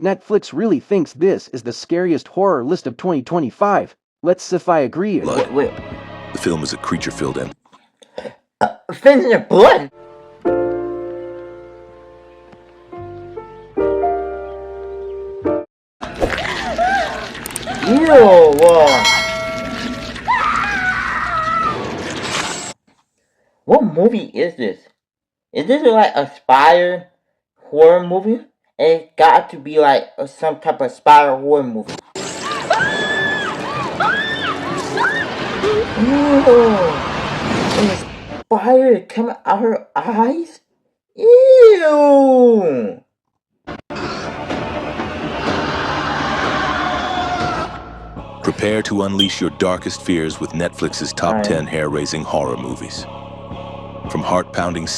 Netflix really thinks this is the scariest horror list of 2025. Let's see if I agree. Wait. The film is a creature-filled and Fins in your blood. Ew. What movie is this? Is this like a spider horror movie? It's got to be like some type of spider horror movie. Ew. And the spider coming out her eyes? Ew. prepare to unleash your darkest fears with Netflix's top 10 hair-raising horror movies. From heart-pounding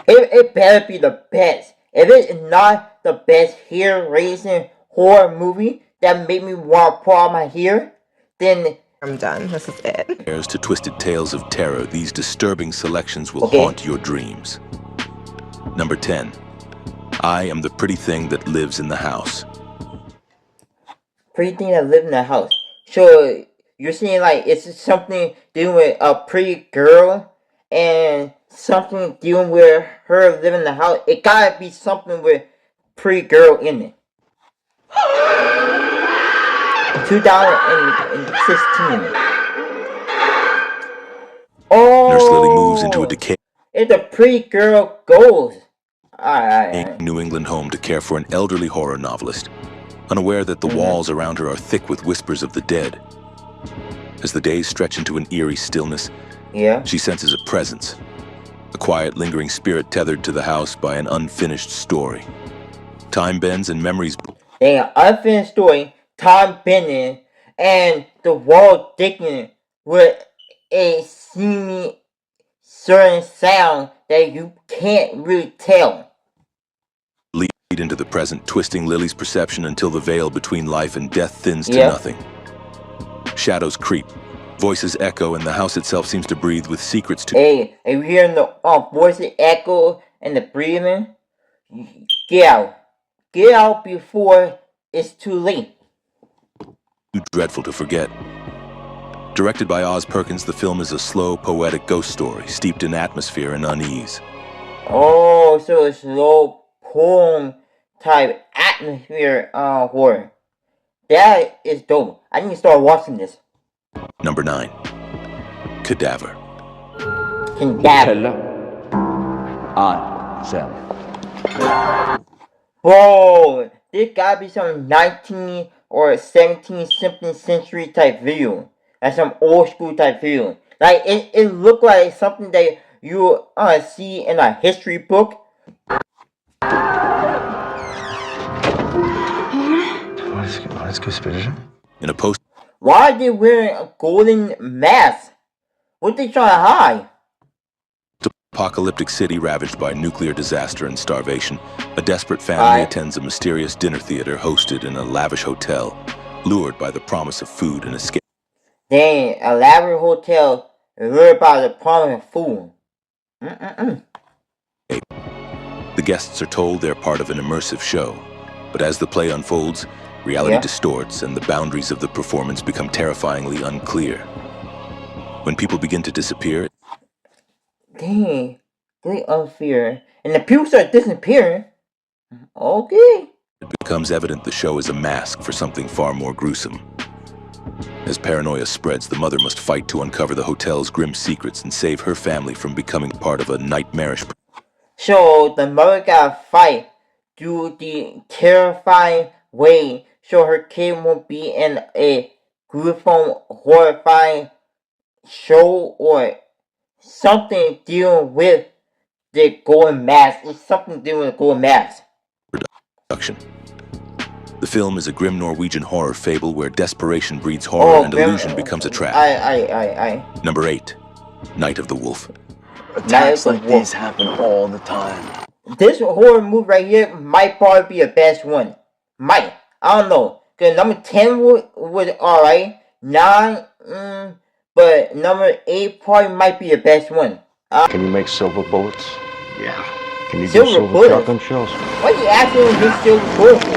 It better be the best. If it's not the best hair-raising horror movie that made me want to pull out my hair, then I'm done. This is it. to twisted tales of terror, these disturbing selections will haunt your dreams. Number 10. I am the pretty thing that lives in the house. Pretty thing that lives in the house. So you're saying like it's something dealing with a pretty girl and something dealing with her living in the house. It gotta be something with pretty girl in it. 2016. Oh, Nurse Lily moves into a decaying it's a pretty girl goes. Alright. New England home to care for an elderly horror novelist, unaware that the walls around her are thick with whispers of the dead. As the days stretch into an eerie stillness, she senses a presence, a quiet, lingering spirit tethered to the house by an unfinished story. Time bends and memories. An unfinished story, time bending, and the wall digging with a seeming certain sound that you can't really tell. Lead into the present, twisting Lily's perception until the veil between life and death thins to nothing. Shadows creep, voices echo, and the house itself seems to breathe with secrets to... Hey, are you hearing the voices echo and the breathing? Get out. Get out before it's too late. Too dreadful to forget. Directed by Oz Perkins, the film is a slow, poetic ghost story, steeped in atmosphere and unease. Oh, so it's slow poem type atmosphere horror. That is dope. I need to start watching this. Number 9. Cadaver. Bro, this gotta be some 19 or 17th something century type video. Like some old school type video. Like it looked like something that you see in a history book. In a post... Why are they wearing a golden mask? What they trying to hide? Apocalyptic city ravaged by nuclear disaster and starvation, a desperate family attends a mysterious dinner theater hosted in a lavish hotel, lured by the promise of food and escape. Dang, a lavish hotel lured by the promise of food. The guests are told they're part of an immersive show, but as the play unfolds, reality distorts and the boundaries of the performance become terrifyingly unclear. When people begin to disappear... Dang, really unfair. And the people start disappearing. Okay. It becomes evident the show is a mask for something far more gruesome. As paranoia spreads, the mother must fight to uncover the hotel's grim secrets and save her family from becoming part of a nightmarish... So the mother gotta fight through the terrifying way so her kid won't be in a gruesome, horrifying show or something dealing with the golden mask. It's something dealing with golden mask. Production. The film is a grim Norwegian horror fable where desperation breeds horror and illusion becomes a trap. Number 8. Night of the Wolf. Attacks like these happen all the time. This horror movie right here might probably be the best one. Might. I don't know. Cause number 10 was alright. 9, but number 8 probably might be the best one. Can you make silver bullets? Yeah. Can you do silver shotgun shells? What are you asking me to silver bullets for?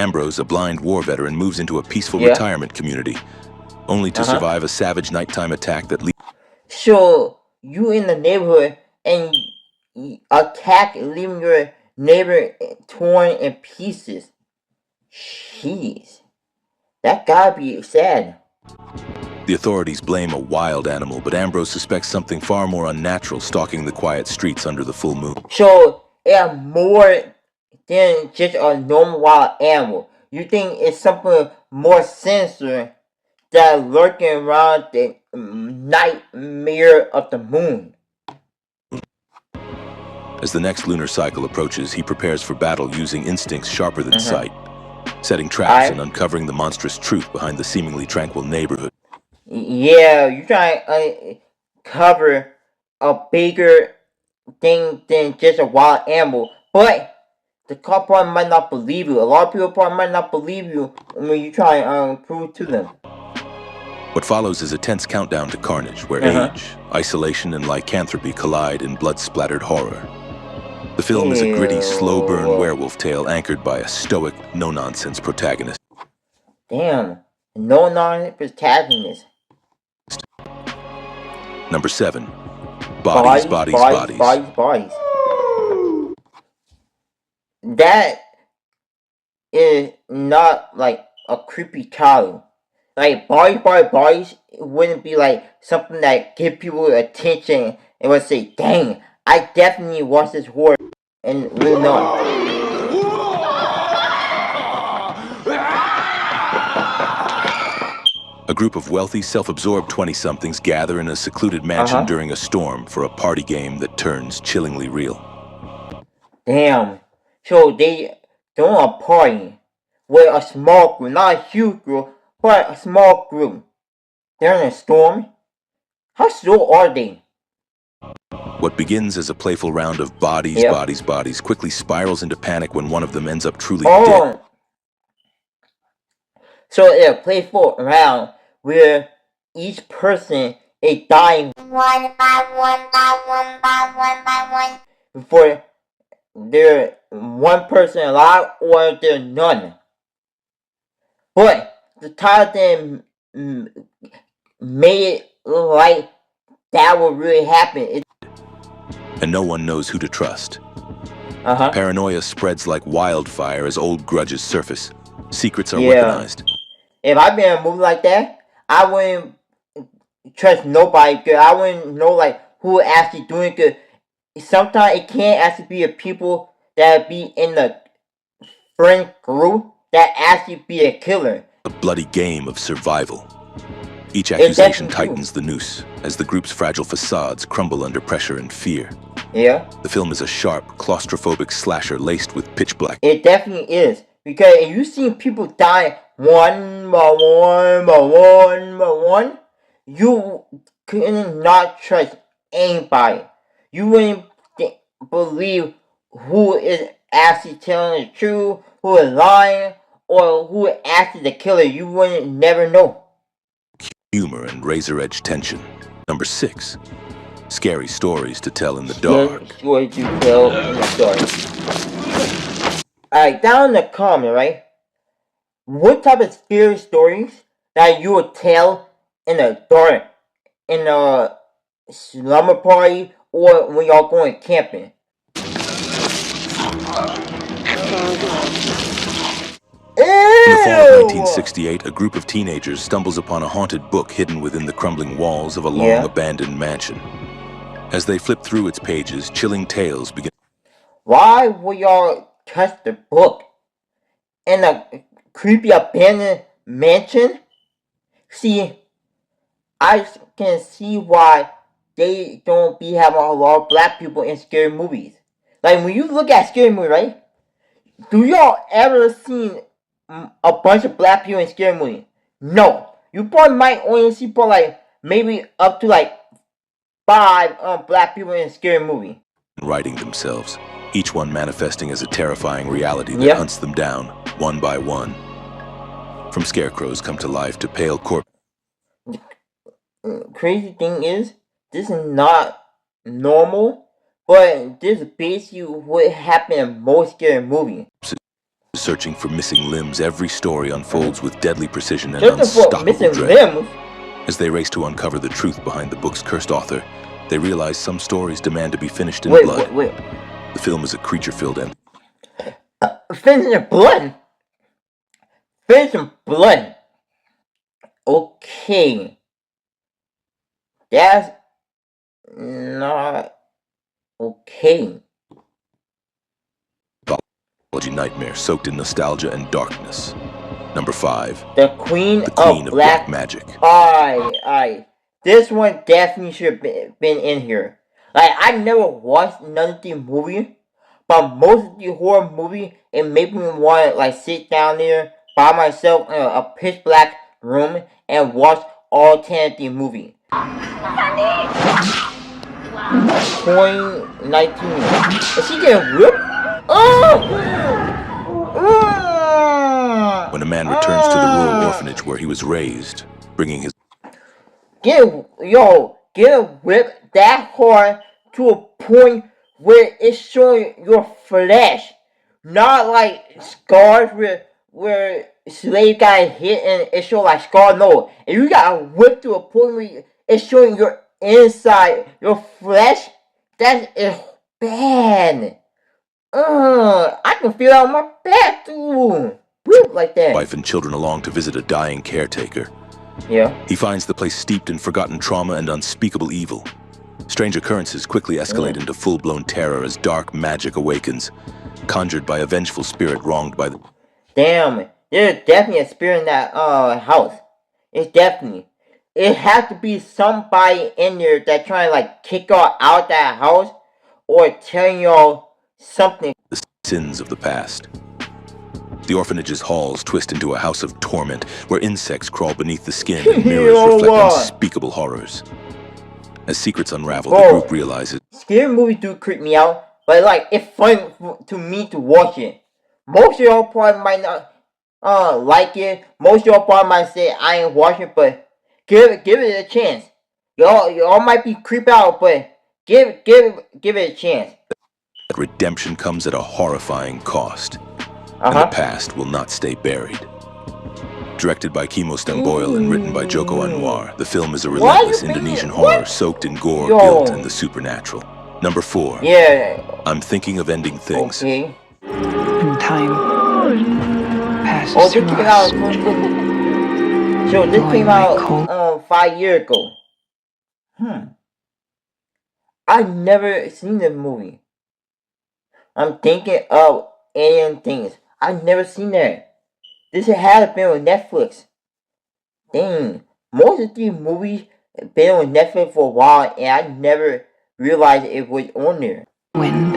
Ambrose, a blind war veteran, moves into a peaceful retirement community, only to survive a savage nighttime attack that leaves. So, you in the neighborhood and attack, leaving your neighbor torn in pieces. Jeez. That gotta be sad. The authorities blame a wild animal, but Ambrose suspects something far more unnatural stalking the quiet streets under the full moon. So, it's more than just a normal wild animal. You think it's something more sinister that lurking around the nightmare of the moon. As the next lunar cycle approaches, he prepares for battle using instincts sharper than sight, setting traps and uncovering the monstrous truth behind the seemingly tranquil neighborhood. Yeah, you try to uncover a bigger thing than just a wild animal, but the cop probably might not believe you. A lot of people probably might not believe you when you try and prove to them. What follows is a tense countdown to carnage, where age, isolation, and lycanthropy collide in blood-splattered horror. The film is a gritty, slow-burn werewolf tale anchored by a stoic, no-nonsense protagonist. Damn, no-nonsense protagonist. Number 7. Bodies. That is not like a creepy title. Like bodies wouldn't be like something that give people attention and would say, dang, I definitely watched this horror and really not. A group of wealthy, self-absorbed 20-somethings gather in a secluded mansion during a storm for a party game that turns chillingly real. Damn. So they doing a party with a small group, not a huge group, but a small group. They're in a storm? How slow are they? What begins as a playful round of bodies quickly spirals into panic when one of them ends up truly dead. So it's a playful round where each person is dying one by one before they're one person alive or they're none. But the title then made it look like that would really happen. And no one knows who to trust. Paranoia spreads like wildfire as old grudges surface. Secrets are weaponized. If I've been in a movie like that, I wouldn't trust nobody, because I wouldn't know like who actually doing it. Sometimes it can't actually be the people that be in the friend group that actually be a killer. A bloody game of survival. Each accusation tightens the noose as the group's fragile facades crumble under pressure and fear. The film is a sharp, claustrophobic slasher laced with pitch black. It definitely is. Because if you see people die one by one, you couldn't not trust anybody. You wouldn't believe who is actually telling the truth, who is lying, or who is actually the killer. You wouldn't never know. Humor and razor-edge tension. Number 6. Scary stories to tell in the dark. Stories to tell in the dark. Alright, down in the comment, right? What type of scary stories that you would tell in the dark, in a slumber party, or when y'all going camping? In the fall of 1968, a group of teenagers stumbles upon a haunted book hidden within the crumbling walls of a long-abandoned mansion. As they flip through its pages, chilling tales begin. Why would y'all touch the book in a creepy abandoned mansion? See, I can see why they don't be having a lot of black people in scary movies. Like, when you look at scary movie, right? Do y'all ever seen a bunch of black people in scary movie? No. You probably might only see probably like maybe up to like 5 black people in a scary movie. Writing themselves, each one manifesting as a terrifying reality that hunts them down, one by one. From scarecrows come to life to pale corpses. Crazy thing is, this is not normal, but this is basically what happened in most scary movies. Searching for missing limbs, every story unfolds with deadly precision and Looking for unstoppable missing dread. limbs. As they race to uncover the truth behind the book's cursed author, they realize some stories demand to be finished in blood. Wait. The film is a creature-filled end. Finished in blood? Finished in blood. Okay. That's not okay. Nightmare soaked in nostalgia and darkness. Number 5. The Queen of Black Magic. Alright. This one definitely should have been in here. Like, I never watched none of the movie, but most of the horror movie, it made me want to like sit down there by myself in a pitch black room and watch all 10 of the movie. 2019. Is she getting whipped? When a man returns to the rural orphanage where he was raised, bringing his... Get whipped that hard to a point where it's showing your flesh. Not like scars where slave got hit and it showed like scar. No, if you got whipped to a point where it's showing your inside, your flesh, that is bad. I can feel it on my back too. Whip like that. Wife and children along to visit a dying caretaker. Yeah. He finds the place steeped in forgotten trauma and unspeakable evil. Strange occurrences quickly escalate into full-blown terror as dark magic awakens, conjured by a vengeful spirit wronged by the... Damn, there's definitely a spirit in that house. It's definitely. It has to be somebody in there that trying to like kick y'all out that house or telling y'all something. The sins of the past. The orphanage's halls twist into a house of torment where insects crawl beneath the skin and mirrors reflect unspeakable horrors. As secrets unravel, the group realizes... Scary movies do creep me out, but like it's fun to me to watch it. Most of y'all probably might not like it. Most of y'all probably might say I ain't watching it, but give it a chance. Y'all might be creeped out, but give it a chance. Redemption comes at a horrifying cost. And the past will not stay buried. Directed by Kimo Stemboyle and written by Joko Anwar, the film is a relentless Indonesian horror soaked in gore, guilt, and the supernatural. Number 4. Yeah. I'm Thinking of Ending Things. Okay. And time passes through us. So this came out 5 years ago. I never seen the movie. I'm thinking of Alien Things. I've never seen that. This had been on Netflix. Dang. Most of these movies have been on Netflix for a while and I never realized it was on there. Wind.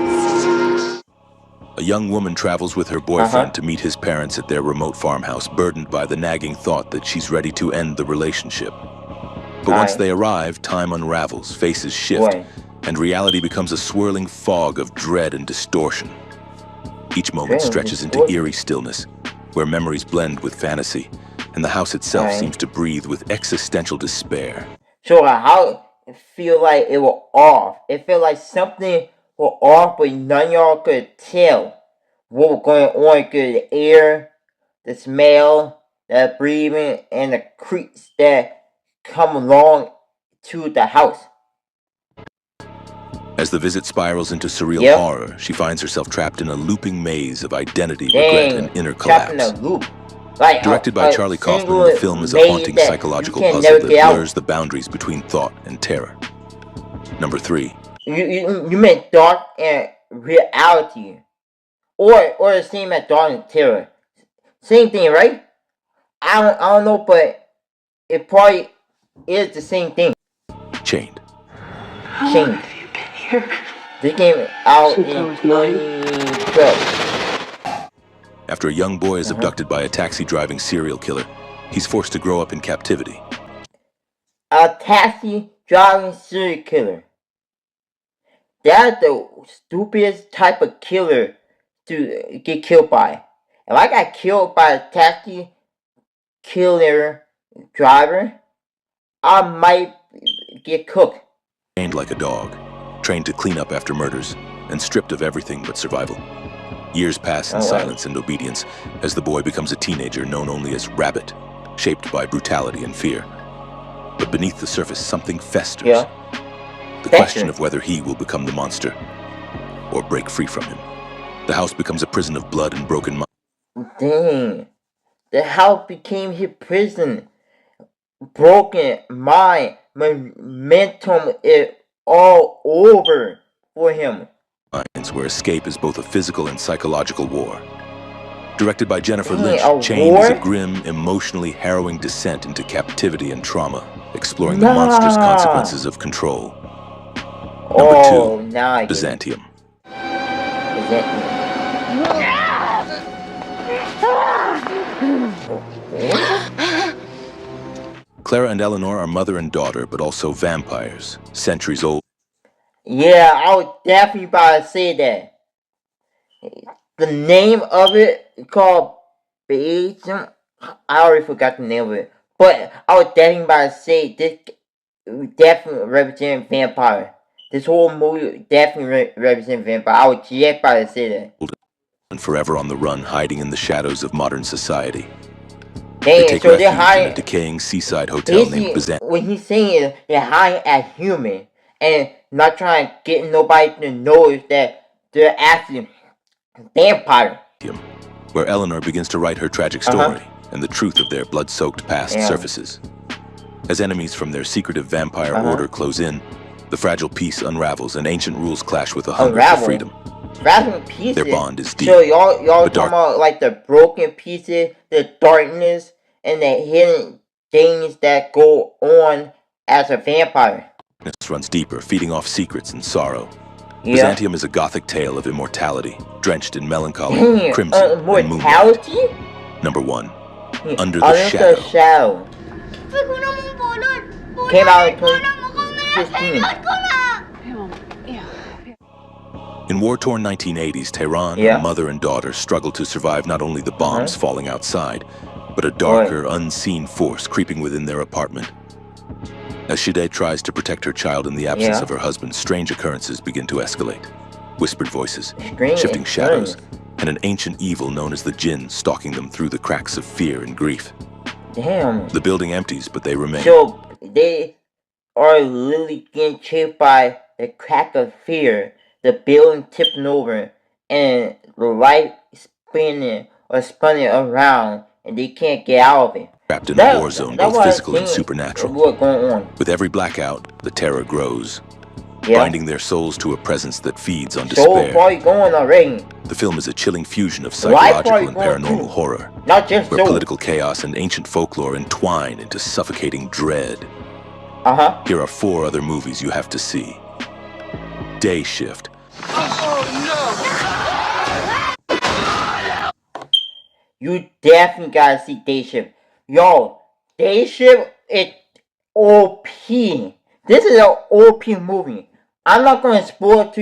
A young woman travels with her boyfriend to meet his parents at their remote farmhouse, burdened by the nagging thought that she's ready to end the relationship. But once they arrive, time unravels, faces shift, and reality becomes a swirling fog of dread and distortion. Each moment stretches into eerie stillness, where memories blend with fantasy, and the house itself seems to breathe with existential despair. So how it feel like it was off? It felt like something was off, but none of y'all could tell what was going on. The air, the smell, the breathing, and the creaks that come along to the house. As the visit spirals into surreal horror, she finds herself trapped in a looping maze of identity, regret, and inner collapse. In a loop. Like Directed by Charlie Kaufman, the film is a haunting psychological puzzle that blurs the boundaries between thought and terror. Number 3. You meant dark and reality, or the same as dark and terror. Same thing, right? I don't know, but it probably is the same thing. Chained. This came out in 2012. After a young boy is abducted by a taxi-driving serial killer, he's forced to grow up in captivity. A taxi-driving serial killer. That's the stupidest type of killer to get killed by. If I got killed by a taxi killer driver, I might get cooked. Trained like a dog, trained to clean up after murders, and stripped of everything but survival. Years pass in silence and obedience as the boy becomes a teenager known only as Rabbit, shaped by brutality and fear. But beneath the surface, something festers. The question of whether he will become the monster or break free from him. The house becomes a prison of blood and broken minds. Dang. The house became his prison. Broken mind, momentum is all over for him. Where escape is both a physical and psychological war. Directed by Jennifer Lynch, Chained is a grim, emotionally harrowing descent into captivity and trauma, exploring the monstrous consequences of control. Number 2, Byzantium. Clara and Eleanor are mother and daughter, but also vampires, centuries old. Yeah, I would definitely about to say that. The name of it called Byzantium. I already forgot the name of it. But I would definitely about to say this definitely represents vampire. This whole movie definitely represents vampire. I would just about to say that. And forever on the run, hiding in the shadows of modern society. Dang, they take refuge in a decaying seaside hotel named Byzantium. What he's saying is they're hiding as human and not trying to get nobody to know that they're actually vampire. Where Eleanor begins to write her tragic story, and the truth of their blood-soaked past surfaces. As enemies from their secretive vampire order close in, the fragile peace unravels and ancient rules clash with a hunger for freedom. Pieces. Their bond is deep. So y'all talking about like the broken pieces, the darkness, and the hidden things that go on as a vampire. This runs deeper, feeding off secrets and sorrow. Byzantium is a gothic tale of immortality, drenched in melancholy, crimson, and moonlight. Number 1, Under the Shadow. Came out in 2015. In war-torn 1980s, Tehran, a mother and daughter, struggle to survive not only the bombs falling outside, but a darker, unseen force creeping within their apartment. As Shideh tries to protect her child in the absence of her husband, strange occurrences begin to escalate. Whispered voices, shifting shadows, and an ancient evil known as the Jinn stalking them through the cracks of fear and grief. Damn. The building empties, but they remain. So they are literally getting chased by the crack of fear, the building tipping over, and the light spinning around, and they can't get out of it. Trapped in a war zone, both physical and supernatural. What's going on? With every blackout, the terror grows, binding their souls to a presence that feeds on despair. Going already. The film is a chilling fusion of psychological and paranormal horror, where political chaos and ancient folklore entwine into suffocating dread. Here are 4 other movies you have to see. Day Shift. You definitely gotta see Day Shift. Yo, Day Shift is OP. This is an OP movie. I'm not gonna spoil it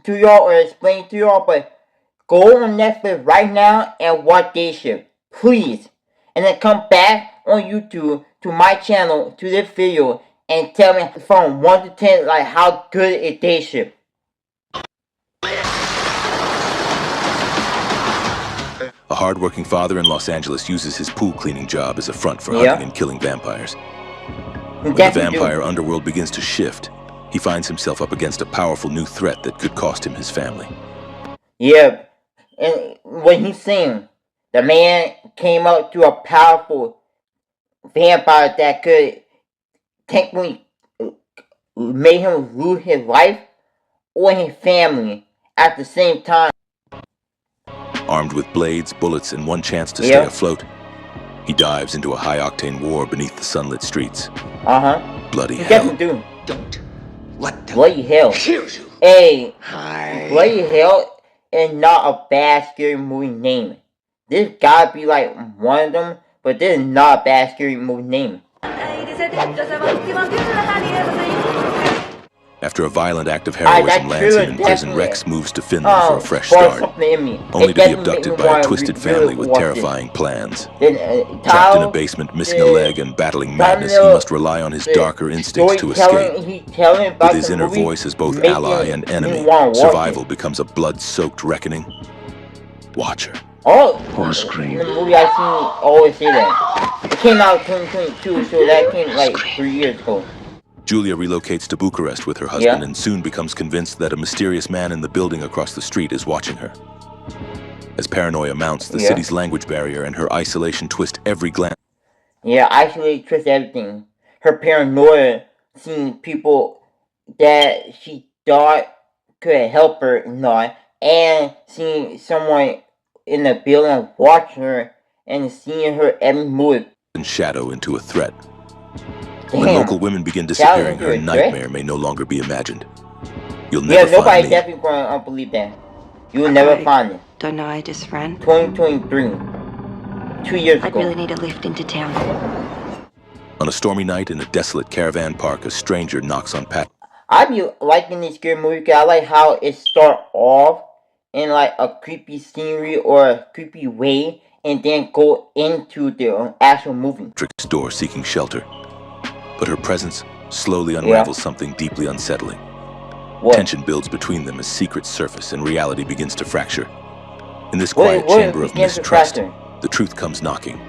to y'all or explain it to y'all, but go on Netflix right now and watch Day Shift, please. And then come back on YouTube to my channel, to this video, and tell me from 1 to 10 like how good is Day Shift. A hard-working father in Los Angeles uses his pool cleaning job as a front for hunting and killing vampires. When the vampire underworld begins to shift, he finds himself up against a powerful new threat that could cost him his family. Yeah, and what he's saying, the man came up to a powerful vampire that could technically make him lose his life or his family at the same time. Armed with blades, bullets, and one chance to stay afloat, he dives into a high-octane war beneath the sunlit streets. Bloody hell. Don't let them Bloody hell. kill you. Hey, Hi. Bloody Hell is not a bad scary movie name. This gotta be like one of them, but this is not a bad scary movie name. After a violent act of heroism lands him in prison, Rex moves to Finland for a fresh start, only to be abducted by a twisted family with terrifying plans. Trapped in a basement, missing a leg and battling madness, he must rely on his darker instincts to escape. With his inner voice as both ally and enemy, survival becomes a blood-soaked reckoning. watch her. Oh, Horror Scream. in the movie I seen always say that. It came out in 2022, so that came like 3 years ago. Julia relocates to Bucharest with her husband and soon becomes convinced that a mysterious man in the building across the street is watching her. As paranoia mounts, the city's language barrier and her isolation twist every glance. Yeah, isolate, twist everything. Her paranoia, seeing people that she thought could help her, not, and seeing someone in the building watching her and seeing her every move. And shadow into a threat. When local women begin disappearing, her nightmare may no longer be imagined. You'll never nobody find me. Definitely going to believe that. You will never find it. Don't know I just ran. 2023. 2 years I'd ago. really need a lift into town. On a stormy night in a desolate caravan park, a stranger knocks on Pat. I be liking this scary movie because I like how it start off in like a creepy scenery or a creepy way and then go into the actual movie. Patrick's door seeking shelter. But her presence slowly unravels something deeply unsettling. What? Tension builds between them as secrets surface and reality begins to fracture. In this quiet chamber of mistrust, the truth comes knocking.